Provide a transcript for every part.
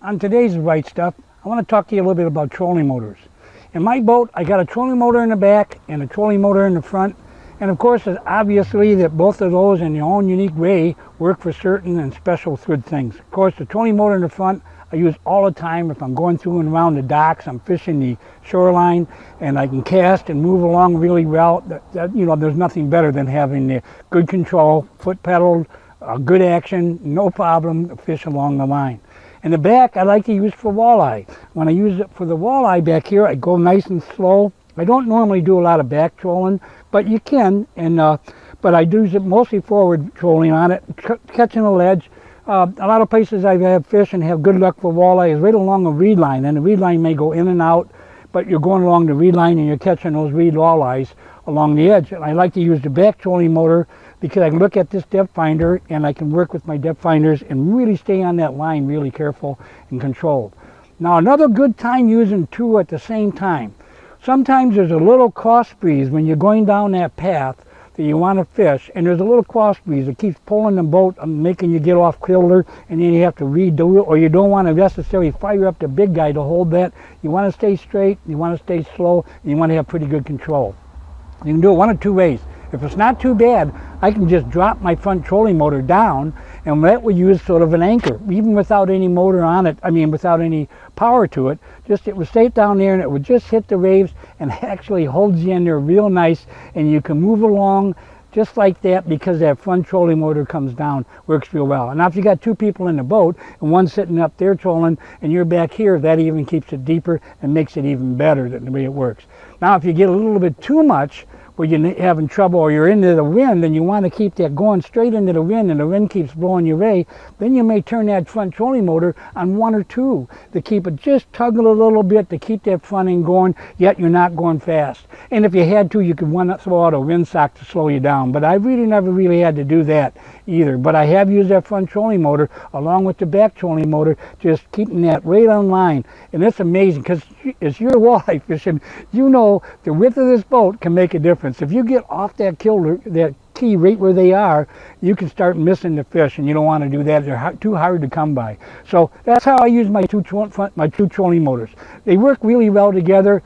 On today's Right Stuff, I want to talk to you a little bit about trolling motors. In my boat, I got a trolling motor in the back and a trolling motor in the front. And of course, it's obviously that both of those in their own unique way work for certain and special good things. Of course, the trolling motor in the front, I use all the time if I'm going through and around the docks, I'm fishing the shoreline, and I can cast and move along really well. There's nothing better than having the good control, foot pedaled, good action, no problem, to fish along the line. In the back, I like to use for walleye. When I use it for the walleye back here, I go nice and slow. I don't normally do a lot of back trolling, but you can. But I do use it mostly forward trolling on it, catching a ledge. A lot of places I've had fish and have good luck for walleye is right along a reed line, and the reed line may go in and out, but you're going along the reed line and you're catching those reed walleyes along the edge. And I like to use the back trolling motor because I can look at this depth finder and I can work with my depth finders and really stay on that line really careful and controlled. Now another good time using two at the same time. Sometimes there's a little cross breeze when you're going down that path that you want to fish, and there's a little cross breeze that keeps pulling the boat and making you get off kilter, and then you have to redo it, or you don't want to necessarily fire up the big guy to hold that. You want to stay straight, you want to stay slow, and you want to have pretty good control. You can do it one of two ways. If it's not too bad, I can just drop my front trolling motor down, and that will use sort of an anchor, even without any motor on it, without any power to it. It would stay down there and it would just hit the waves and actually holds you in there real nice, and you can move along just like that because that front trolling motor comes down, works real well. And now if you got two people in the boat and one's sitting up there trolling and you're back here, that even keeps it deeper and makes it even better than the way it works. Now if you get a little bit too much, where you're having trouble or you're into the wind and you want to keep that going straight into the wind and the wind keeps blowing your way, then you may turn that front trolling motor on one or two to keep it just tugging a little bit to keep that front end going, yet you're not going fast. And if you had to, you could throw out a windsock to slow you down. But I never really had to do that either. But I have used that front trolling motor along with the back trolling motor, just keeping that right on line. And it's amazing because as you're walleye fishing, you know the width of this boat can make a difference. If you get off that kilter, that key right where they are, you can start missing the fish, and you don't want to do that. They're too hard to come by. So that's how I use my two trolling motors. They work really well together.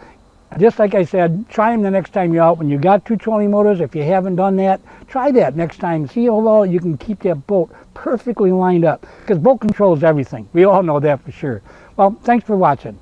Just like I said, try them the next time you're out. When you got two trolling motors, if you haven't done that, try that next time. See how well you can keep that boat perfectly lined up, because boat controls everything. We all know that for sure. Well, thanks for watching.